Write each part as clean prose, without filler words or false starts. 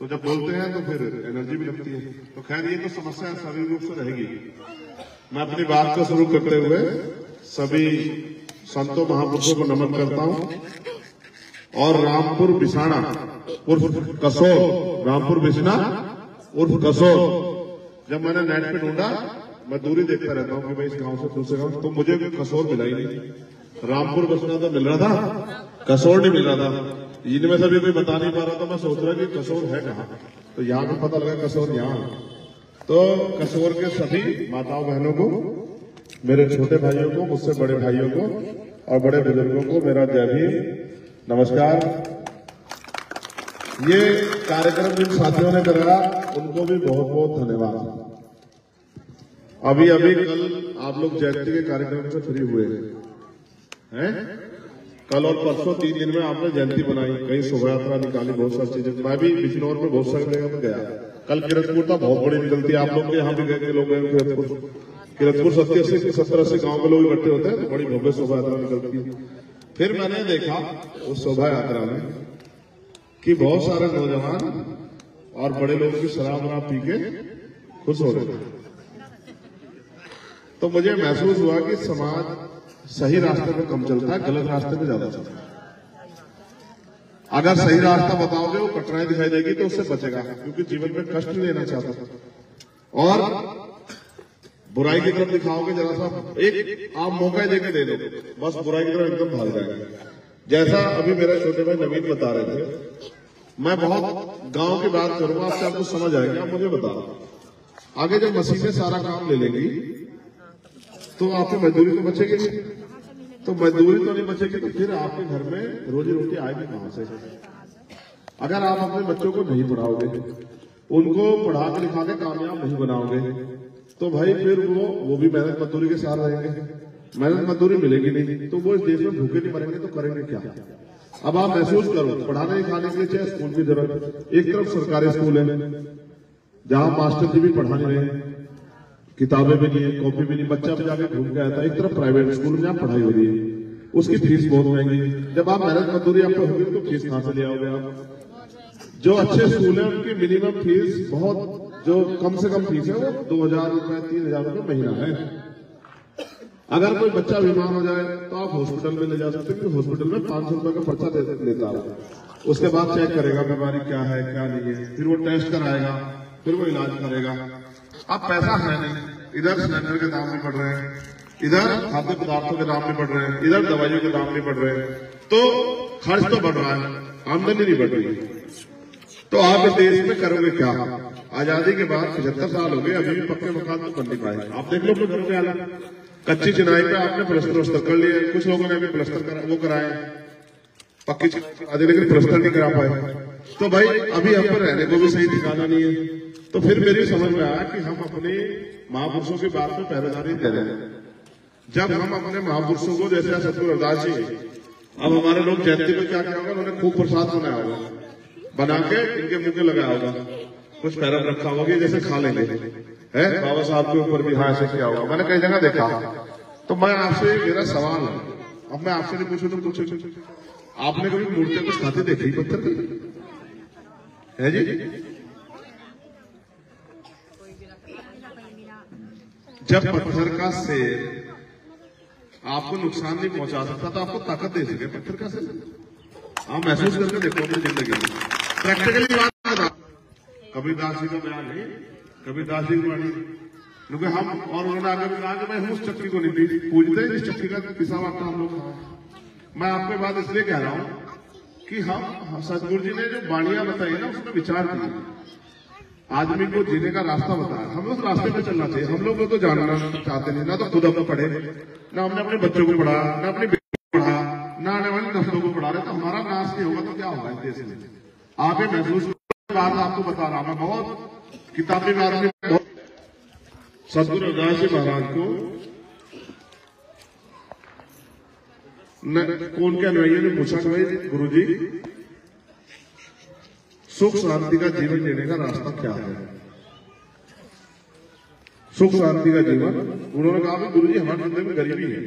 तो जब बोलते हैं तो फिर एनर्जी भी लगती है। तो खैर ये तो समस्या शारीरिक रूप से रहेगी। मैं अपनी बात को शुरू करते हुए सभी संतों महापुरुषों को नमन करता हूं और रामपुर बिसाना उर्फ कसोर, रामपुर बिसना उर्फ कसोर, जब मैंने नेट पे ढूंढा, मैं दूरी देखता रहता हूँ कि भाई इस गांव से दूसरे गांव, तो मुझे कसोर मिला ही नहीं। रामपुर बिसना तो मिल रहा था, कसोर नहीं मिल रहा था। इनमें से भी कोई बता नहीं पा रहा था। मैं सोच रहा कि कसोर है कहाँ, तो यहाँ पे पता लगा कसोर यहाँ। तो कसोर के सभी माताओं बहनों को, मेरे छोटे भाइयों को, मुझसे बड़े भाइयों को और बड़े बुजुर्गों को मेरा जय भीम, नमस्कार। ये कार्यक्रम जिन साथियों ने कराया उनको भी बहुत बहुत धन्यवाद। अभी अभी कल आप लोग जयंती के कार्यक्रम से फ्री हुए हैं। कल और परसों 3 दिन में आपने जयंती बनाई, कहीं शोभा यात्रा निकाली, बहुत सारी चीजें। मैं भी बिजनौर में बहुत सारी जगह में गया। कल किरतपुर था, बहुत बड़ी निकलती है। आप लोग के यहाँ भी गए, लोग गए किरतपुर 70-80 गांव के लोग इकट्ठे होते हैं, तो बड़ी भव्य शोभा यात्रा निकलती है। फिर मैंने देखा उस शोभा यात्रा में कि बहुत सारे नौजवान और बड़े लोग की शराब पी के खुश हो रहे थे। तो मुझे महसूस हुआ कि समाज सही रास्ते पे कम चलता है, गलत रास्ते पे ज्यादा चलता है। अगर सही रास्ता बताओगे, वो कठिनाई दिखाई देगी तो उससे बचेगा, क्योंकि जीवन में कष्ट नहीं लेना चाहता। और बुराई की तरफ दिखाओगे, जरा सा एक आप मौका ही देके दे दो, बस बुराई की तरफ एकदम भाग जाएगा। जैसा अभी मेरे छोटे भाई नवीन बता रहे थे, मैं बहुत गांव की बात करूंगा, आपसे आपको समझ आएगा। आप मुझे बताओ, आगे जब मशीनें सारा काम ले लेंगी तो आपकी मजदूरी तो बचेगी नहीं। तो मजदूरी तो नहीं बचेगी तो फिर आपके घर में रोजी रोटी आएगी कहां से? अगर आप अपने बच्चों को नहीं पढ़ाओगे, उनको पढ़ा के लिखा के कामयाब नहीं बनाओगे, तो भाई फिर वो भी मेहनत मजदूरी के साथ रहेंगे, मेहनत मजदूरी मिलेगी नहीं, तो वो इस देश में भूखे नहीं मरेंगे तो करेंगे क्या? अब आप महसूस करो, पढ़ाने लिखाने के लिए चाहे स्कूल की जरूरत। एक तरफ सरकारी स्कूल है जहां मास्टर जी भी पढ़ा नहीं रहे, किताबें भी नहीं है, कॉपी भी नहीं, बच्चा भी जाके घूम के आता है। एक तरफ प्राइवेट स्कूल में जहाँ पढ़ाई हो रही है, उसकी फीस बहुत महंगी है। जब आप मेहनत मजदूरी आप पे होगी तो फीस कहां से ले आओगे आप? जो अच्छे स्कूल है उनकी मिनिमम फीस बहुत, जो कम से कम फीस है वो 2000 रुपए 3000 रुपए महीना है। अगर कोई बच्चा बीमार हो जाए तो आप हॉस्पिटल में ले जा सकते हैं, क्योंकि हॉस्पिटल में 500 रुपए का पर्चा लेता है। उसके बाद चेक करेगा बीमारी क्या है क्या नहीं है, फिर वो टेस्ट कराएगा, फिर वो इलाज करेगा। अब पैसा है नहीं, इधर सिलेंडर के दाम भी बढ़ रहे हैं, इधर खाद्य पदार्थों के दाम भी बढ़ रहे हैं, इधर दवाइयों के दाम भी बढ़ रहे हैं, तो खर्च तो बढ़ रहा है, आमदनी नहीं बढ़ रही। तो आप इस देश में करोगे क्या? आजादी के बाद 75 साल हो गए, अभी भी पक्के मकान तो बन नहीं पाए। आप देख लो अपने घरों के हालात, कच्ची चिनाई पे आपने प्लास्टर कर लिए, कुछ लोगों ने अभी प्लास्टर वो कराए, पक्की चिनाई, लेकिन प्लास्टर नहीं करा पाए। तो भाई अभी हम पर रहने को भी सही ठिकाना नहीं है। तो फिर मेरी समझ में आया कि हम अपने महापुरुषों की बात में पहरेदारी दे रहे हैं। जब हम अपने महापुरुषों को, जैसे सतगुरु रविदास जी, अब हमारे लोग जयंती में क्या क्या होगा, उन्होंने खूब प्रसाद बनाया होगा, बना के इनके मुंह के लगाया होगा, कुछ पैरम रखा होगा, जैसे खा लेंगे है। बाबा साहब के ऊपर भी हाँ ऐसे किया होगा, मैंने कई जगह देखा। तो मैं आपसे, मेरा सवाल है, अब मैं आपसे नहीं पूछू तो पूछू, आपने कभी मूर्तियां कुछ खाते देखी पत्थर की है जी? जब पत्थर का शेर आपको नुकसान नहीं पहुंचा सकता तो आपको ताकत दे सके पत्थर का शेर? आप महसूस करके देखो अपनी जिंदगी में, प्रैक्टिकली बात बता। कबीरदास जी का बयान है, कबीरदास जी की वाणी, क्योंकि हम और उन्होंने आगे भी कहा कि मैं उस चक्की को नहीं पूजते जिस चक्की का पिसा हुआ हम लोग। मैं आपके बात इसलिए कह रहा हूं कि हम सतगुरु जी ने जो वाणियां बताई ना, उसमें विचार किया, आदमी को जीने का रास्ता बताया। हम लोग रास्ते पे चलना चाहिए। हम लोग तो जानना चाहते नहीं, ना तो खुद अपने पढ़े, ना हमने अपने बच्चों को पढ़ा, ना अपनी बेटी को पढ़ा, ना आने वाली नस्लों को पढ़ा रहे। तो हमारा नाश नहीं होगा तो क्या होगा इस देश में? आप ये महसूस बात आपको बता रहा, मैं बहुत किताबी बारे में बहुत सतगुरु रविदास जी महाराज को कौन के अनुयायियों ने पूछा कि भाई गुरु जी, सुख शांति का जीवन जीने का रास्ता क्या है? सुख शांति का जीवन, उन्होंने कहा कि गुरु जी हमारे जिंदगी में गरीबी है,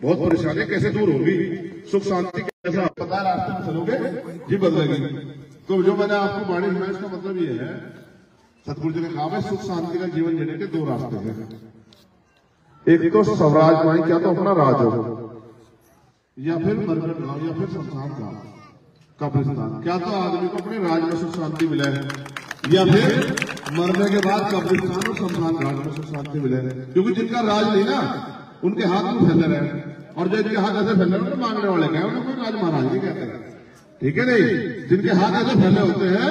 बहुत परेशानी, कैसे दूर होगी? सुख शांति कैसा पता, रास्ते में चलोगे जी बदलेगी। तो जो मैंने आपको वाणी सुनाई इसका मतलब ये है, सतगुरु जी ने कहा है सुख शांति का जीवन जीने के 2 रास्ते हैं। एक तो स्वराजमाई, क्या तो अपना राज हो, या फिर मरकट गांव, या फिर शमशान गांव, कब्रिस्तान। क्या तो आदमी को अपने राज में सुख शांति मिले, या फिर मरने के बाद कब्रिस्तान और शमशान घाट में सुख शांति मिले। क्योंकि जिनका राज नहीं ना, उनके हाथ में फैले रहे, और जो इनके हाथ ऐसे फैले रहे मांगने वाले कहे उन्हें कोई राज महाराज नहीं कहते हैं, ठीक है नहीं। जिनके हाथ ऐसे फैले होते हैं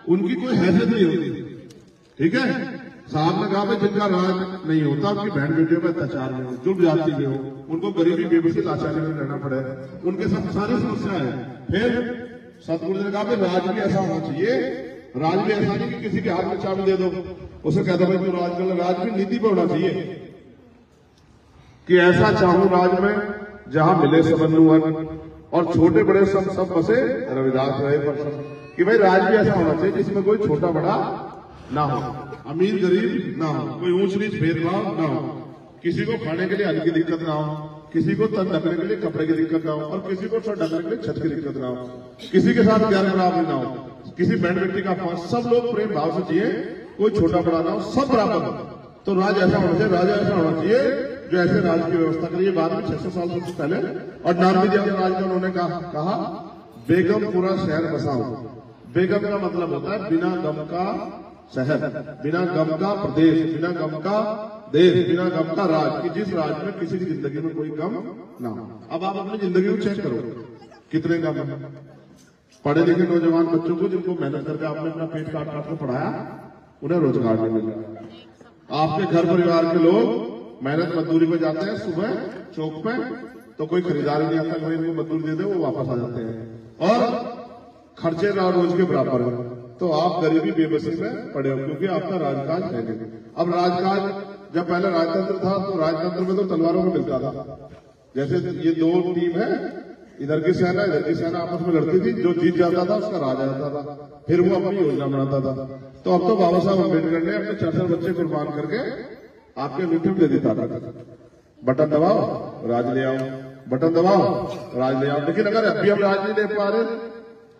उनकी कोई हैसियत नहीं होती, ठीक है। साहब ने कहा भाई जिनका राज नहीं होता, उनकी बहन बेटियों पर अत्याचार में हो, जुड़ जाती में हो, उनको गरीबी बेबसी लाचारी में रहना पड़े, उनके सब सारी समस्या है। फिर सतगुरु जी ने कहा राज भी ऐसा होना चाहिए, राज भी ऐसा नहीं कि किसी के हाथ में चाबी दे दो, उसे कहता भाई तू राज कर। राज भी नीति पे होना चाहिए कि ऐसा चाहूं राज में जहां मिले सबनुवन, और छोटे बड़े सब बसे रविदास रहे पर सब, कि भाई राज भी ऐसा होना चाहिए जिसमें कोई छोटा बड़ा ना हो, अमीर गरीब ना हो, कोई ऊंच नीच भेदभाव ना हो, किसी को खाने के लिए अन्न की दिक्कत ना हो, किसी को तन ढकने के लिए कपड़े की दिक्कत ना हो, और किसी को छत ढकने के लिए छत की दिक्कत ना हो, किसी के साथ प्यार बराबर ना हो, किसी बैंड व्यक्ति का अपमान, सब लोग प्रेम भाव से चाहिए, कोई छोटा बड़ा ना हो, सब बराबर हो। तो राज ऐसा होना चाहिए, राजा ऐसा होना चाहिए जो ऐसे राज की व्यवस्था करिए। बाद में 600 साल से पहले और नाम भी दिया राज का, उन्होंने कहा बेगमपुरा शहर बसाओ। बेगम का मतलब होता है बिना गम का शहर, बिना गम का प्रदेश, बिना गम का देश, बिना गम का राज, कि जिस राज में किसी की जिंदगी में कोई गम ना हो। अब आप अपनी जिंदगी को चेक करो कितने गम है। पढ़े लिखे नौजवान बच्चों को जिनको मेहनत करके आपने अपना पेट काट काट कर पढ़ाया, उन्हें रोजगार नहीं मिल रहा। आपके घर परिवार के लोग मेहनत मजदूरी पे जाते हैं सुबह चौक पे, तो कोई खरीदार नहीं आता, कोई इनको मजदूरी दे दे वो वापस आ जाते हैं, और खर्चे रोज के बराबर है। तो आप गरीबी बेबसी में पड़े हो, क्योंकि आपका राजकाज है नहीं। अब राजकाज, जब पहले राजतंत्र था तो राजतंत्र में तो तलवारों में मिलता था। जैसे ये 2 टीम है, इधर की सेना इधर की सेना आपस में लड़ती थी, जो जीत जाता था उसका राज आ जाता था, फिर वो अपनी योजना बनाता था। तो अब तो बाबा साहब अम्बेडकर ने अपने 4 बच्चे कुर्बान करके आपके अंगूठे में दे दी ताकत, बटन दबाओ राज ले आओ, बटन दबाओ राज ले आओ। लेकिन अगर अभी हम राज नहीं ले पा रहे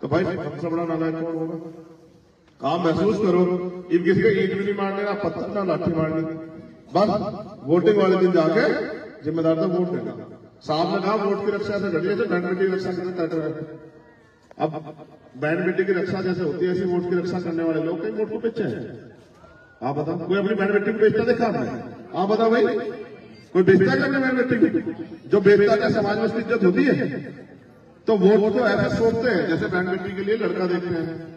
तो भाई सबसे बड़ा नालायक कौन होगा? आप महसूस करो, इन किसी का ईंट भी नहीं मारने, ना पत्थर ना लाठी मारनी, बस वोटिंग वाले दिन जाके जिम्मेदार था वोट देना। साहब ने कहा वोट की रक्षा से घटिया से बैंड बेटी की रक्षा करने तट रहे। अब बैंड बेटी की रक्षा जैसे होती है ऐसी वोट की रक्षा करने वाले लोग कहीं वोट को बेचे हैं? आप बताओ, कोई अपनी बैंड बेटी को बेचता देखा आपने? आप बताओ भाई, कोई बेचता है अपनी बैंड बेटी को? जो बेचता है समाज में उसकी इज्जत होती है? तो वोट तो ऐसे सोचते हैं जैसे बैंड बेटी के लिए लड़का देखते हैं।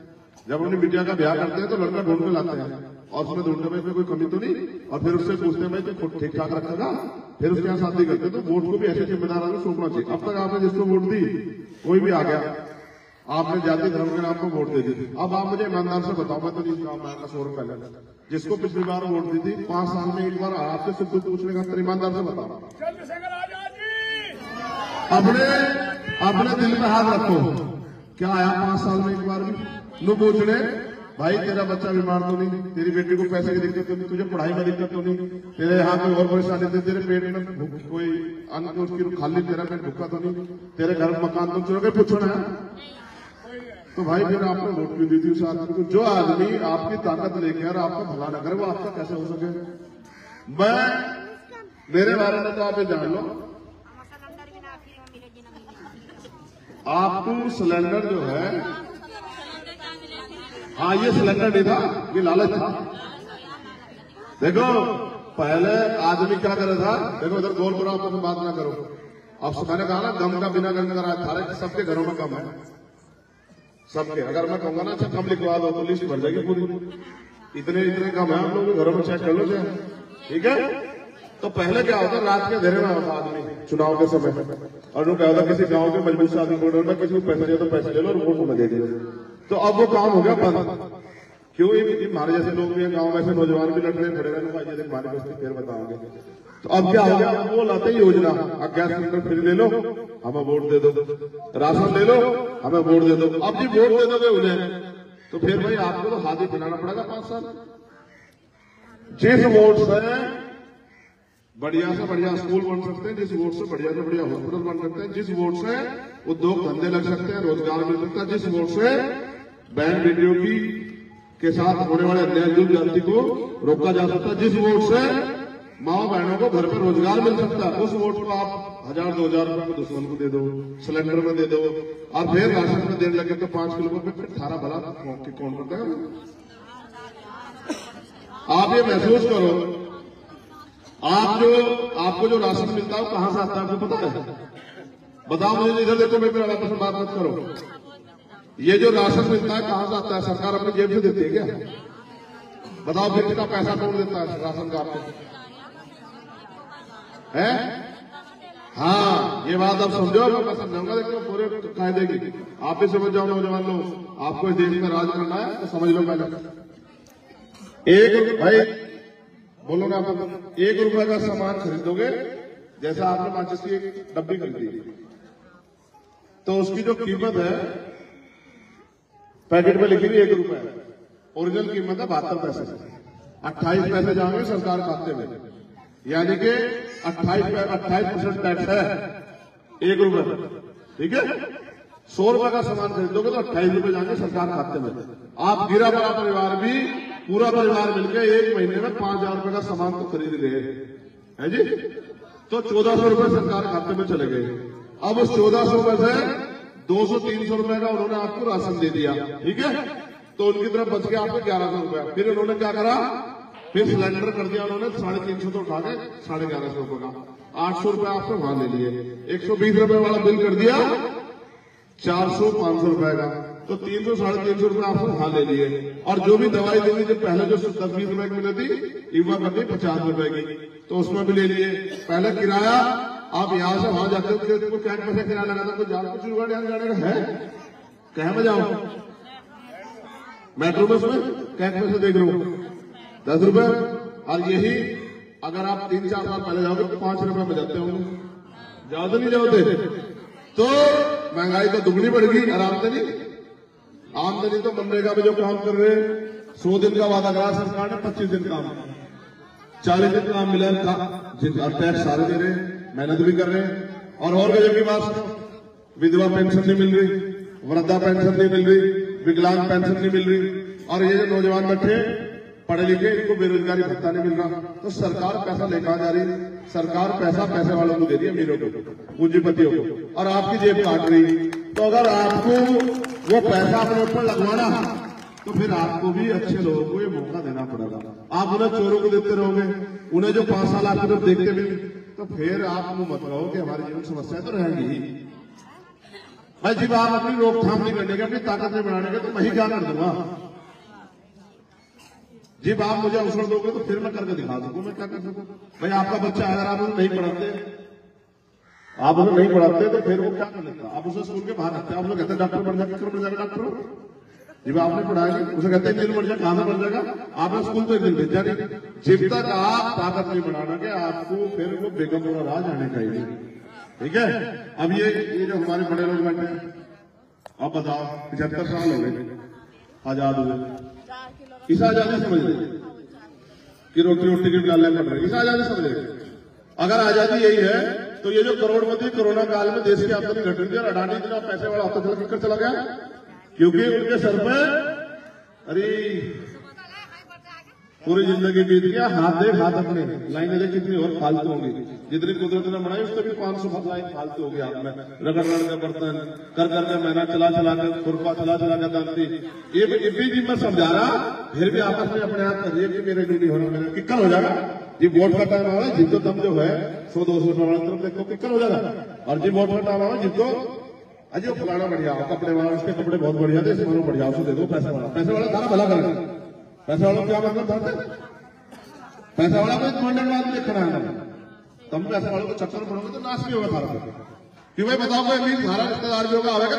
जब अपनी बिटिया का ब्याह करते हैं तो लड़का ढूंढ के लाते हैं, और उसमें ढूंढने में इसमें कोई कमी तो नहीं, और फिर उससे पूछते हैं भाई तो ठीक ठाक रखेगा, फिर उसके यहाँ शादी करते हैं। तो वोट को भी ऐसे जिम्मेदार आदमी सोचना चाहिए। अब तक आपने जिसको वोट दी कोई भी आ गया, आपने जाति धर्म के नाम पर वोट दे दी। अब आप मुझे ईमानदार से बताओ, मैं तो नहीं काम आया 100 रुपए पहले, जिसको पिछली बार वोट दी थी 5 साल में एक बार आपसे सब कुछ पूछने का, ईमानदार से बताओ। अपने दिल में हाथ रखो, क्या आया 5 साल में एक बार भी? लो पूछने भाई तेरा बच्चा बीमार तो नहीं, तेरी बेटी को पैसे की दिक्कत तो नहीं, तुझे पढ़ाई में दिक्कत तो नहीं, तेरे यहाँ कोई और परेशानी थी, तेरे पेट में कोई अन्न को उसकी खाली, तेरा पेट भूखा तो नहीं, तेरे घर में मकान तो चलो पूछना है। तो भाई फिर आपने वोट क्यों दी थी उस आदमी को? जो आदमी आपकी ताकत लेकर आपका भला न करे वो आपका कैसे हो सके? मेरे बारे में तो आप ये जान लो, आपको सिलेंडर जो है, हाँ ये सिलेंडर नहीं था, ये लालच था। देखो पहले आदमी क्या कर रहा था, देखो इधर गोल करो, आपस में बात ना करो। अब मैंने कहा ना गम का बिना गम का राज था, सबके घरों में कम है, सबके। अगर मैं कहूंगा ना अच्छा कम लिखवा दो तो लिस्ट भर जाएगी पूरी, इतने कम है, आप लोग घरों में चेक कर लो चाहे, ठीक है। तो पहले क्या होता, रात के अंधेरे में होता आदमी चुनाव के समय, और वो क्या होता किसी गांव के मजबूत से आदमी बोल रहा, किसी को पैसे दे तो पैसे ले लो और वोट में दे दो। तो अब वो काम हो गया बंद। क्यों? हमारे जैसे लोग भी गांव में से नौजवान भी लड़ रहे खड़े रहे, हमारी बस्ती फिर बताओगे। तो अब क्या हो गया, वो लाते योजना, अब गैस सिलेंडर फ्री ले लो हमें वोट दे दो, राशन ले लो हमें वोट दे दो। अब जी वोट दे दोगे उन्हें तो फिर भाई आपको तो हाथ ही बनाना पड़ेगा 5 साल। जिस वोट से बढ़िया से बढ़िया स्कूल बन सकते हैं, जिस वोट से बढ़िया हॉस्पिटल बन सकते हैं, जिस वोट से उद्योग धंधे लग सकते हैं, रोजगार मिल सकता है, जिस वोट से बैंड वीडियो की के साथ होने वाले अन्याय जुल्म जाति को रोका जा सकता है। जिस वोट से माँ बहनों को घर पर रोजगार मिल सकता है, उस वोट को आप 1000-2000 रुपए में दुश्मन को दे दो, सिलेंडर में दे दो, और फिर राशन में देने लगे तो 5 किलो में फिर 18 भला कौन करता है? आप ये महसूस करो, आपको जो राशन मिलता है वो कहां से आता है आपको पता है? बताओ मुझे, इधर देखो, मैं मेरा आपस में बात मत करो। ये जो राशन मिलता है कहां से आता है? सरकार अपनी जेब से देती है क्या? बताओ फिर इसका पैसा कौन देता है राशन का आपको? है? हाँ, ये बात आप समझो, मैं समझाऊंगा, देखो पूरे कायदे की। आप भी समझ जाओ नौजवान लोग, आपको इस देश में राज करना है तो समझ लो। पहले एक भाई बोलो ना, आप 1 रुपए का सामान खरीदोगे, जैसा आपने माचिस की एक डब्बी खरीदी तो उसकी जो कीमत है पैकेट में लिखी हुई 1 रुपए, ओरिजिनल कीमत है 72 पैसे। 28 पैसे जाएंगे सरकार खाते में, यानी कि 28% टैक्स है 1 रुपए। ठीक है, 100 रुपए का सामान खरीदोगे तो 28 रुपए जाएंगे सरकार खाते में। आप गिरा पड़ा परिवार भी, पूरा परिवार मिलकर 1 महीने में 5000 रुपए का सामान तो खरीद गए है जी, तो 1400 रुपए सरकार खाते में चले गए। अब उस 1400 रुपए से 200-300 रुपए का उन्होंने आपको राशन दे दिया, ठीक है, तो उनकी तरफ बच गया आपको 1100 रुपए। फिर उन्होंने क्या करा, फिर सिलेंडर कर दिया उन्होंने 350 तो उठा के 1150 रुपए का, 800 रुपए आपसे वहां ले लिए, 120 रुपए वाला बिल कर दिया 400-500 रुपए का, तो 300-350 रुपए आपसे वहां ले लिए। और जो भी दवाई देनी, जो पहले जो 10-20 रुपए की मिली थी, युवा कर दी 50 रुपए की, तो उसमें भी ले लिए। पहले किराया आप यहां से वहां जाते हो, कैंट पैसे किराया लगाता, तो जाकर चुड़गढ़ जाने का है, कह में जाओ मेट्रो में, उसमें कैंट पैसे देख रहे हो 10 रुपए, और यही अगर आप 3-4 साल पहले जाओगे तो 5 रुपए में जाते होंगे, जाओ तो नहीं जाओगे, तो महंगाई तो दुगनी बढ़ गई। और आमदनी तो मनरेगा में जो काम कर रहे 100 दिन का वादा करा सरकार ने, 25 दिन काम, 40 दिन काम मिला, टैक्स सारे दे रहे, मेहनत भी कर रहे हैं। और गजब की बात सुनो, विधवा पेंशन नहीं मिल रही, वृद्धा पेंशन नहीं मिल रही, विकलांग पेंशन नहीं मिल रही, और ये जो नौजवान बैठे पढ़े लिखे, इनको बेरोजगारी भत्ता नहीं मिल रहा। तो सरकार पैसा लेकर जा रही, सरकार पैसे वालों को दे रही है, अमीरों को, पूंजीपतियों को, और आपकी जेब काट रही। तो अगर आपको वो पैसा अपने ऊपर लगवाना, तो फिर आपको भी अच्छे लोगों को ये मौका देना पड़ेगा। आप उन्हें चोरों को देते रहोगे, उन्हें जो 5 साल आपकी तरफ देखते भी, तो फिर आप मत कहो कि हमारी जीवन समस्याएं तो रहेंगी ही भाई। जब आप अपनी रोकथाम नहीं करने के, अपनी ताकत नहीं बढ़ाने के, तो मैं ही क्या कर दूंगा? जब आप मुझे अवसर दोगे तो फिर मैं करके दिखा दूंगा मैं क्या कर सकूं भाई। आपका बच्चा अगर आप उसे नहीं पढ़ाते, तो फिर वो क्या कर लेता? आप उसे स्कूल के बाहर रखते हैं, आप लोग कहते हैं डॉक्टर बन जाएगा, बन जाएगा डॉक्टर। जब आपने पढ़ाया उसे कहते हैं इंजीनियर बन जाएगा, कहां से बन जाएगा? आपने स्कूल तो एक दिन भेजा नहीं। जब तक आप ताकत नहीं बढ़ाना के, आपको फिर वो बेगमपुरा राह जाने का ही। ठीक है, अब ये जो हमारे बड़े लोग बैठे हैं, अब बताओ 75 साल हो गए आजाद हुए, इस आजादी समझ रहे कि रोटी टिकट डालने पड़ रही, इस आजादी समझ रहे। अगर आजादी यही है तो ये जो करोड़पति कोरोना काल में देश की आमदनी घट रही थी और अडानी इतना पैसे वाला होता चला किकर चला गया, क्योंकि उनके सर पे अरे पूरी जिंदगी बीत गया, हाथ अपने लाइनें देख कितनी और फालतू होंगी, जितनी कुदरत ने बनाई उससे भी 500 लाइन फालतू हो गया। में रगड़ के बर्तन कर मेहनत चला कर खुरपा चला कर दानती, ये भी जी मैं समझा रहा, फिर भी आपस में अपने आप करिए कि मेरे ड्यूटी होना, मेरा किक्कर हो जाएगा। जी वोट का टाइम आवा, जिनको दम जो है 100-200 रुपए तरफ देखो किक्कर हो जाएगा। और जी वोट का टाइम आवा, जिनको अजी वो फलाना बढ़िया कपड़े वाला, उसके कपड़े बहुत बढ़िया थे, इसमें बढ़िया उसे दे दो, पैसे वाला सारा भला करेगा। पैसे वालों क्या मतलब था? पैसा वाला कोई मंडल बात नहीं खड़ा है, तुम पैसे वालों को चक्कर पड़ोगे तो नाश भी होगा सारा। क्यों भाई बताओ, कोई अमीर सारा रिश्तेदार जो होगा आवेगा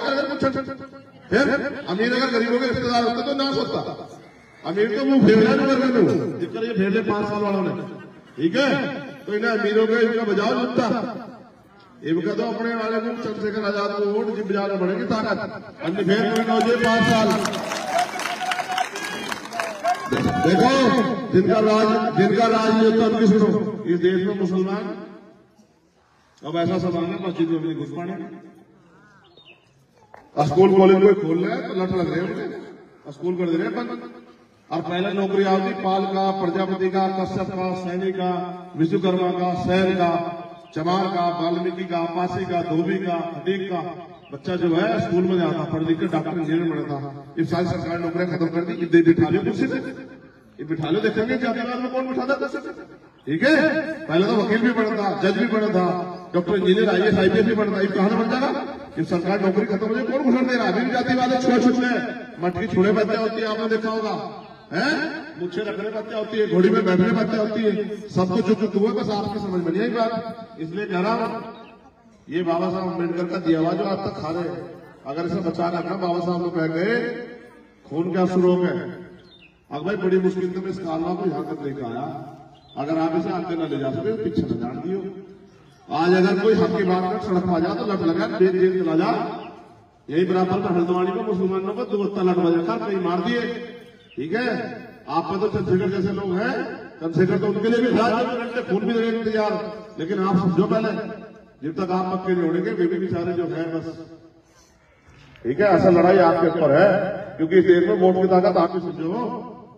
फिर अमीर अगर गरीबों के रिश्तेदार होते तो नाश होता। अमीर तो वो फेरना नहीं कर रहे, जितना ये फेर ले 5 साल वालों ने, ठीक है, तो इन्हें अमीरों के इनका बजाओ जुटता, इनका तो अपने वाले को चंद्रशेखर आजाद को वोट जी बजाना पड़ेगी ताकत, अन्य फेर करना हो 5 साल। देखो जिनका राज ये तो किसी सुनो, इस देश में मुसलमान अब ऐसा सवाल है मस्जिद में घुस पाने, स्कूल कॉलेज कोई खोल रहा है तो लट लग रहे हैं, स्कूल कर दे रहे अपन। और पहले नौकरी आती पाल का, प्रजापति का, कश्यप का, सैनी का, विश्वकर्मा का, सैन का, चमार का, वाल्मीकि का, पासी का, धोबी का, खटीक का बच्चा जो है स्कूल में जाता, पढ़ लिख कर डॉक्टर इंजीनियर बनता। ये सारी सरकार नौकरियां खत्म कर दी, बिठा लो कुर्सी पे, ये बिठा लो, देखेंगे जातिवाद में कौन बिठाता कुर्सी पे। ठीक है, पहले तो वकील भी बनता, जज भी बनता, डॉक्टर इंजीनियर, IAS IPS भी बनता, ये कहां बन जाएगा। जब सरकार नौकरी खत्म हो जाए कौन घुसर दे रहा। अभी जातिवाद है, छुआ छुट में मटकी छुड़े बच्चा होती है, आपने देखा होगा है, मुझे रखने बच्चा होती है, घोड़ी में बैठने बच्चा होती है, सब कुछ जो हुआ बस आपकी समझ में नहीं आई बात। इसलिए कह रहा हूं ये बाबा साहब अम्बेडकर का दिया हुआ जो आज तक खा रहे हैं, अगर इसे बचा रखना। बाबा साहब को कह गए खून का शुरू हो गए, अब भाई बड़ी मुश्किल से मैं इस कालवा को यहां तक लेकर आया, अगर आप इसे आगे न ले जा सके पीछे न जान दियो। आज अगर कोई हक की बात कर सड़क पर आ जा तो लट लगा, जेल चला जा। यही बराबर में हल्द्वानी को मुसलमानों को दुगत्ता लट बजा कहीं मार दिए। ठीक है, आप पे तो चंद्रशेखर जैसे लोग हैं, चंद्रशेखर तो उनके लिए भी खड़ा, खून भी देने तैयार, लेकिन आप समझो पहले जब तक आप पक्के नहीं होंगे वे भी बेचारे जो है बस। ठीक है, ऐसा लड़ाई आपके ऊपर है, क्योंकि इस देश में वोट की ताकत आप भी समझो,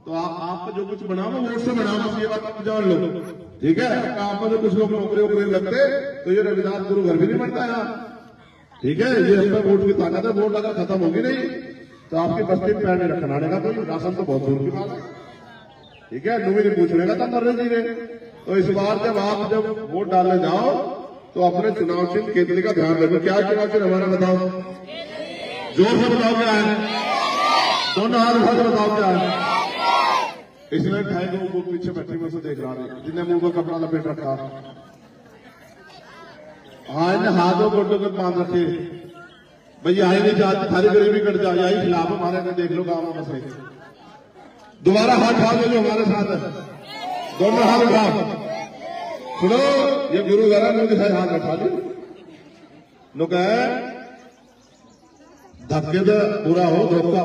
तो आप जो कुछ बनाओ वोट से बनाओ, ये बात आप जान लो। ठीक है, आप जो कुछ लोग नौकरी वोकरी लगते तो ये रविदास गुरु घर भी नहीं बनता है। ठीक है, ये हमें वोट की ताकत है, वोट अगर खत्म होगी नहीं तो आपकी बस्ती में पैर नहीं रखना आने का कोई, राशन तो बहुत दूर की बात है। ठीक है, नूही नहीं पूछ लेगा तब मर रहे जी। तो इस बार जब वोट डालने जाओ तो अपने चुनाव चिन्ह केतली का ध्यान रखो। क्या चुनाव चिन्ह हमारा बताओ, जोर से बताओ क्या है, दोनों हाथ उठा के बताओ क्या है। इसलिए ढाई को पीछे बैठी में से देख रहा है, जिन्हें मुंह को कपड़ा लपेट रखा, हाँ इन्हें हाथों गोटों को बांध रखे, भैया आई नहीं जाती, थारी गरीबी कट जाए, यही खिलाफ हमारे में देख लो गाँव में बस। दोबारा हाथ उठा लो जो हमारे साथ है, दोनों हाथ उठा। सुनो, ये गुरु घर में दिखाए हाथ उठा लो, लोग धक्के तो पूरा हो धोखा,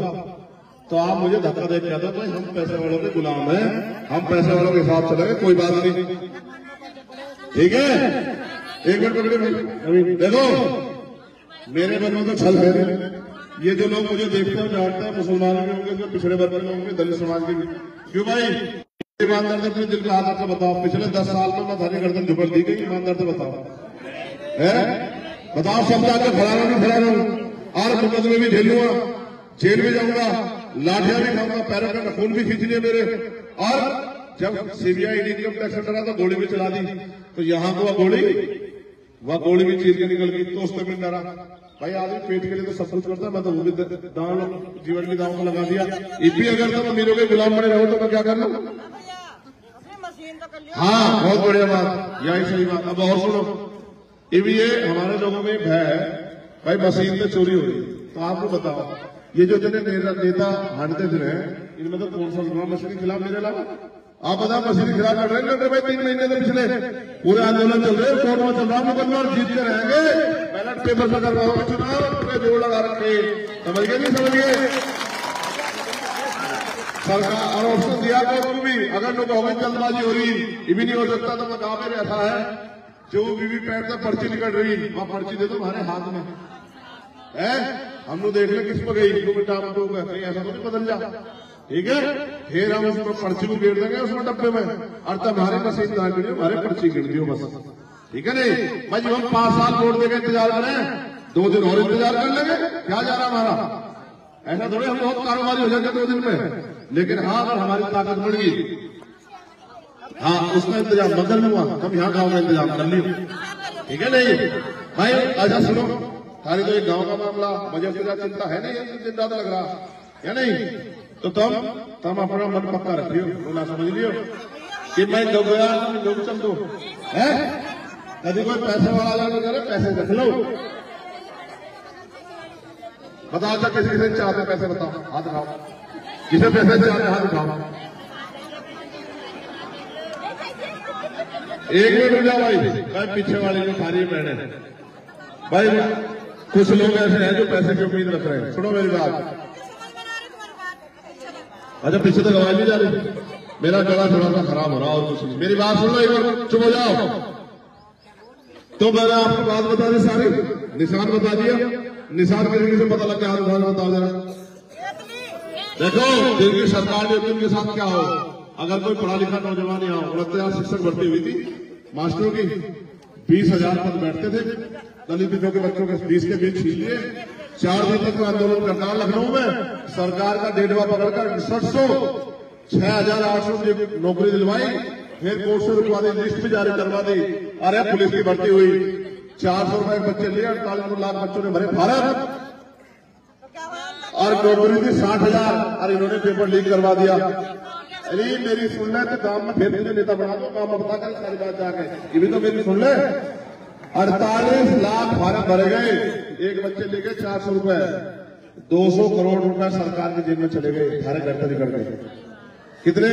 तो आप मुझे धक्का देख कहते भाई हम पैसे वालों के गुलाम हैं, हम पैसे वालों के साथ चलेंगे, कोई बात नहीं। ठीक है, एक मिनट पकड़े भाई, देखो मेरे मन में तो छल है। ये जो लोग मुझे देखते हैं जानते हैं, मुसलमानों के होंगे, जो पिछड़े वर्ग के होंगे, दलित समाज के भी, क्यों भाई ईमानदार से अपने दिल का हाथ रखकर बताओ, पिछले 10 साल में मैं थाने गर्दन झुकड़ दी गई, ईमानदार से बताओ है, बताओ सब जाकर खड़ा रहूं और मुकदमे भी झेलूंगा, जेल भी जाऊंगा, लाठियां भी खाऊंगा, पैरों का खून भी खींच लिए मेरे। और जब CBI इनकम टैक्स डरा तो गोली भी चला दी, तो यहाँ को वह गोली भी चीर के निकल गई, तो उस पर भी डरा। भाई आदमी पेट के लिए तो सब कुछ करता है, मैं तो वो भी जीवन भी दांव को लगा दिया। इतनी अगर तो मेरे के गुलाम बने रहो तो मैं क्या कर लूं। हाँ बहुत बढ़िया बात, यही सही बात। अब और सुनो, ये हमारे लोगों में भय है भाई मशीन में चोरी हो रही, तो आपको बताओ ये जो नेता हारते फिर हैं, इनमें तो कौन सा मशीन के खिलाफ मेरे अलावा आप बताओ, मशीन के खिलाफ लड़ रहे हैं भाई। 3 महीने से पिछले पूरे आंदोलन चल रहे, कोर्ट में चल रहा मुकदमा, और जीत के रहेंगे, बैलेट पेपर से करवाओगे चुनाव, पूरे जोड़ लगा रखे, समझ गए नहीं समझ गए। सरकार और ऑप्शन दिया कोर्ट भी, अगर लोग कहोगे जल्दबाजी हो रही, ये भी नहीं हो सकता, तो मैं कहा मेरे ऐसा है जो वीवीपैट से पर्ची निकल रही, वहां पर्ची दे दो हमारे हाथ में है, हम लोग देख ले किस पर गई, कहीं ऐसा तो नहीं बदल जा। ठीक है, फिर हम उसमें पर्ची को गिर देंगे उसमें डब्बे में, और तब हमारे मशीन ना गिरी, हमारे पर्ची गिर दियो बस। ठीक है नहीं भाई, जो हम 5 साल वोट देकर इंतजार करें, 2 दिन और इंतजार कर लेंगे, क्या जा रहा हमारा, ऐसा थोड़े हम बहुत कारोबारी हो जाएंगे 2 दिन में। लेकिन हाँ अगर हमारी ताकत बढ़ गई, हाँ उसका इंतजाम मगर लूंगा, हम यहाँ गाँव में इंतजाम कर लियो। ठीक है नहीं भाई, अच्छा सुनो, तारी तो एक गांव का मामला, मुझे उसका चिंता है नहीं, दिन रात लग रहा है नहीं, तो तुम अपना मन पक्का रखियो, बोला समझ लियो कि मैं जब गया लोग चल दो है, कभी कोई पैसे वाला लगा करे पैसे रख लो। बताओ क्या किसी किसी चाहते पैसे, बताओ हाथ उठाओ, किसे पैसे चाहते हाथ उठाओ। एक मिनट रुक जाओ भाई, पीछे वाले जो सारी बहने भाई, कुछ लोग ऐसे हैं जो पैसे की उम्मीद रख रहे हैं। सुनो मेरी बात, अच्छा पीछे तक आवाज नहीं जा रही, मेरा गला थोड़ा सा खराब हो रहा और कुछ नहीं। मेरी बात सुन लो एक बार, चुप हो जाओ। तो मैंने आपको बात बता दी सारी, निशान बता दिया, निशान के से पता लग गया, हाथ बताओ जरा। देखो जिनकी सरकार ने उनके साथ क्या हो, अगर कोई पढ़ा लिखा नौजवान यहाँ 29 शिक्षक भर्ती हुई थी मास्टरों की, 20,000 पद बैठते थे, दलितों के बच्चों के 20 के बीच छीन लिए। 4 दिन तक आंदोलन करता है लखनऊ में, सरकार का डेढ़वा पकड़कर 600 6,800 नौकरी दिलवाई, फिर कोर्ट से रुकवा दी, लिस्ट भी जारी करवा दी। अरे पुलिस की भर्ती हुई, 400 रुपए बच्चे लिए, 48 लाख बच्चों ने भरे भारत, और नौकरी थी 60,000, और इन्होंने पेपर लीक करवा दिया। अरे मेरी सुन ले तो काम में फिर मुझे नेता बना दो, काम में बता कर सारी बात जाके, ये भी तो मेरी सुन ले। 48 लाख भारत भरे गए, एक बच्चे ले गए 400 रुपए, 200 करोड़ रुपए सरकार की जेब में चले गए, सारे घर निकल गए। कितने?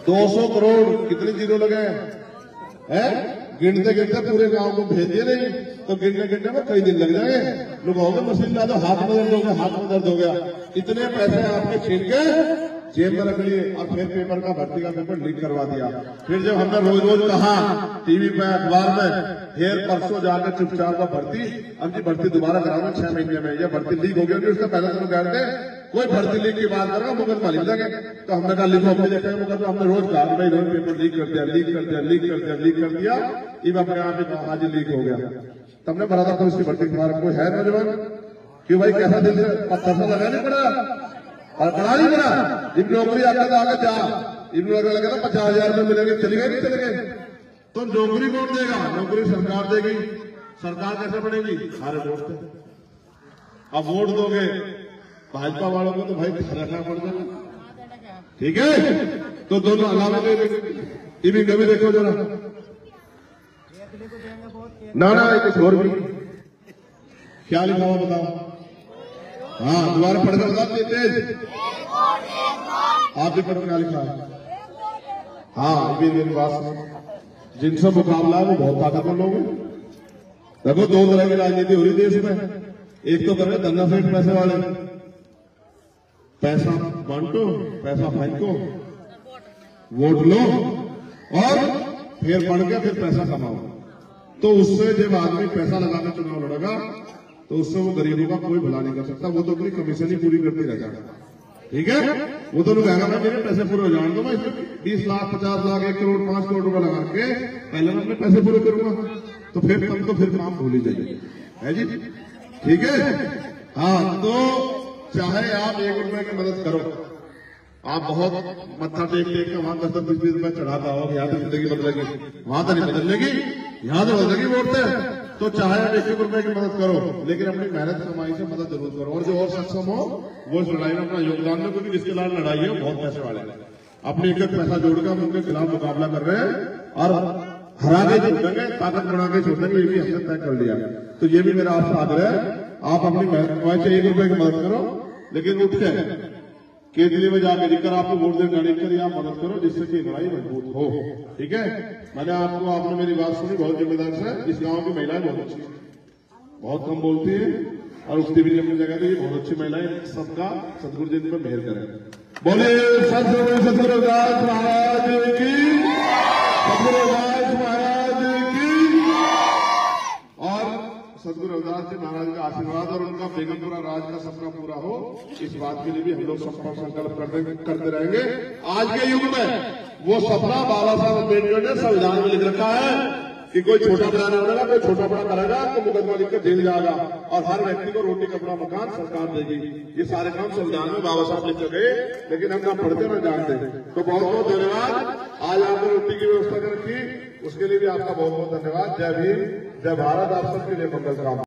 200 करोड़, कितने जीरो लगे हैं? गिनते गिनते पूरे गांव को भेज दिए, नहीं तो गिनने गिनने में कई दिन लग जाएंगे। लोग होंगे मशीन ला दो, हाथ में दर्द हो गया, हाथ में दर्द हो गया, इतने पैसे आपने छीन के जेब में रख लिए, और फिर पेपर का भर्ती का पेपर लीक करवा दिया। फिर जब हमने रोज रोज कहा टीवी पे अखबार में, फिर परसों जाकर चुपचाप का भर्ती, अब की भर्ती दोबारा कराओगे 6 महीने में, यह भर्ती लीक हो गई, उसका पहले तो कह रहे कोई भर्ती लीक की बात करो मुकदमा लिख देंगे। तो हमने कहा लिखो, अपने देखा मुकदमा, हमने रोज कहा भाई रोज पेपर लीक कर दिया, लीक कर दिया, लीक कर दिया, लीक कर दिया, ये अपने आप ही आज लीक हो गया। तब ने भरा था पुलिस की भर्ती के कोई है नौजवान क्यों भाई, कैसा दिल से पत्थर से लगा नहीं पड़ा और पढ़ा नहीं पड़ा, जिन नौकरी आता था आगे जा, इन लोगों लगा था 50,000 में मिलेंगे, चले गए नहीं चले गए। तो नौकरी कौन देगा? नौकरी सरकार देगी। सरकार कैसे बढ़ेगी? सारे वोट से। अब वोट दोगे भाजपा वालों को तो भाई रखना पड़ जाएगा, ठीक है? तो दोनों अलावा टीवी कभी देखो जरा, ना एक और भी क्या लिखा हुआ बताओ? हाँ दोबारा पढ़कर बता तेज, आप भी पढ़ो क्या लिखा है। हाँ ये मेरी बात सुनो, जिनसे मुकाबला है वो बहुत ताकतवर लोग हैं। देखो 2 तरह की राजनीति हो रही देश में, एक तो कर रहे दंगा फेंक पैसे वाले, पैसा बांटो, पैसा फेंको, वोट लो और फिर बढ़ के फिर पैसा कमाओ। तो उससे जब आदमी पैसा लगाकर चुनाव लड़ेगा तो उससे वो गरीबों का कोई भला नहीं कर सकता, वो तो अपनी कमीशन ही पूरी करती रह जाएगा, ठीक है? वो तो लोग कहेगा मैं मेरे पैसे पूरे हो जाने दो, मैं इसमें 20 लाख 50 लाख 1 करोड़ 5 करोड़ रुपए लगा के पहले मैं अपने पैसे पूरे करूंगा, तो फिर तब तो फिर काम भूल ही जाइए, है जी, ठीक है? हाँ तो चाहे आप 1 रुपए की मदद करो, आप बहुत मत्था टेक के वहां 10-20 रुपए चढ़ाता हो, यहाँ तो जिंदगी बदलेगी, वहां तो नहीं बदलेगी, यहाँ तो बदलेगी वोट से। तो चाहे आप 1 रुपए की मदद करो, लेकिन अपनी मेहनत कमाई से मदद जरूर करो, और जो और सक्षम हो वो इस लड़ाई में अपना योगदान दो, क्योंकि जिसके साथ लड़ाई है वो बहुत पैसे वाले हैं। अपने एक पैसा जोड़कर हम उनके खिलाफ मुकाबला कर रहे हैं और हरा के छोड़ देंगे, ताकत बढ़ा के छोड़ देंगे, ये भी हमने तय कर लिया। तो ये भी मेरा आपसे आग्रह है, आप अपनी मेहनत कमाई से 1 रुपए की मदद करो, लेकिन उठ के केंद्रीय में जाकर लिखकर आपको वोट देकर लिखकर आप मदद करो, जिससे कि लड़ाई मजबूत हो, ठीक है? मैंने आपने मेरी बात सुनी बहुत जिम्मेदार से। इस गांव की महिलाएं बहुत अच्छी, बहुत कम बोलती है, और उठती भी अपनी जगह थी, बहुत अच्छी महिलाएं। सबका सतगुरु जी पर मेहर करें, बोले सतगुरु रविदास महाराज की, सतगुरु रविदास महाराज की। और सतगुरु रविदास जी महाराज का आशीर्वाद और उनका बेगमपुरा राज का सपना पूरा हो, इस बात के लिए भी हम लोग संकल्प करते रहेंगे। आज के युग में वो सपना बाबा साहब अम्बेडकर ने संविधान में लिख रखा है कि कोई छोटा बड़ा नहीं होगा, कोई छोटा बड़ा करेगा तो मुकदमा लिखकर जेल जाएगा, और हर व्यक्ति को रोटी कपड़ा मकान सरकार देगी। ये सारे काम संविधान में बाबा साहब लिख गए, लेकिन हम ना पढ़ते ना जानते। तो बहुत बहुत धन्यवाद, आज आपने रोटी की व्यवस्था कर रखी, उसके लिए भी आपका बहुत बहुत धन्यवाद। जय भीम, जय भारत, आप सबके लिए मंगल कामना।